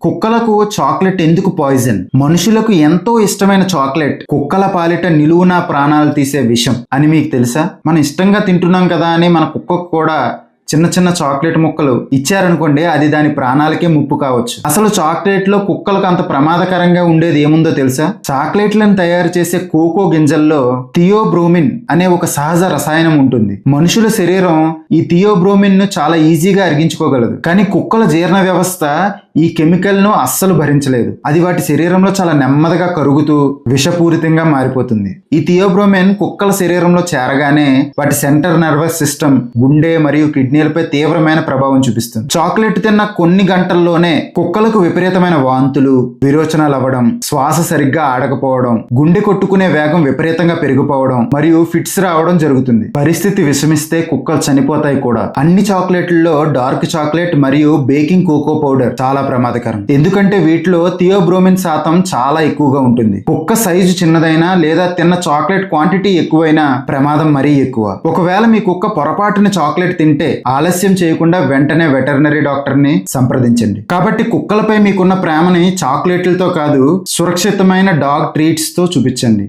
కుక్కలకు చాక్లెట్ ఎందుకు పాయిజన్? మనుషులకు ఎంతో ఇష్టమైన చాక్లెట్ కుక్కల పాలిట నిలువునా ప్రాణాలు తీసే విషం అని మీకు తెలుసా? మనం ఇష్టంగా తింటున్నాం కదా అని మన కుక్కకు కూడా చిన్న చిన్న చాక్లెట్ ముక్కలు ఇచ్చారనుకోండి, అది దాని ప్రాణాలకే ముప్పు కావచ్చు. అసలు చాక్లెట్ లో కుక్కలకు అంత ప్రమాదకరంగా ఉండేది ఏముందో తెలుసా? చాక్లెట్లను తయారు చేసే కోకో గింజల్లో థియోబ్రోమిన్ అనే ఒక సహజ రసాయనం ఉంటుంది. మనుషుల శరీరం ఈ థియోబ్రోమిన్ ను చాలా ఈజీగా అరిగించుకోగలదు, కానీ కుక్కల జీర్ణ వ్యవస్థ ఈ కెమికల్ ను అస్సలు భరించలేదు. అది వాటి శరీరంలో చాలా నెమ్మదిగా కరుగుతూ విషపూరితంగా మారిపోతుంది. ఈ థియోబ్రోమిన్ కుక్కల శరీరంలో చేరగానే వాటి సెంటర్ నర్వస్ సిస్టమ్, గుండె మరియు కిడ్నీలపై తీవ్రమైన ప్రభావం చూపిస్తుంది. చాక్లెట్ తిన్న కొన్ని గంటల్లోనే కుక్కలకు విపరీతమైన వాంతులు, విరోచనాలు అవ్వడం, శ్వాస సరిగ్గా ఆడకపోవడం, గుండె కొట్టుకునే వేగం విపరీతంగా పెరిగిపోవడం మరియు ఫిట్స్ రావడం జరుగుతుంది. పరిస్థితి విషమిస్తే కుక్కలు చనిపోతాయి కూడా. అన్ని చాక్లెట్లలో డార్క్ చాక్లెట్ మరియు బేకింగ్ కోకో పౌడర్ చాలా ప్రమాదకరం, ఎందుకంటే వీటిలో థియోబ్రోమిన్ శాతం చాలా ఎక్కువగా ఉంటుంది. కుక్క సైజు చిన్నదైనా లేదా తిన్న చాక్లెట్ క్వాంటిటీ ఎక్కువైనా ప్రమాదం మరీ ఎక్కువ. ఒకవేళ మీ కుక్క పొరపాటున చాక్లెట్ తింటే ఆలస్యం చేయకుండా వెంటనే వెటర్నరీ డాక్టర్ ని సంప్రదించండి. కాబట్టి కుక్కలపై మీకున్న ప్రేమని చాక్లెట్లతో కాదు, సురక్షితమైన డాగ్ ట్రీట్స్ తో చూపించండి.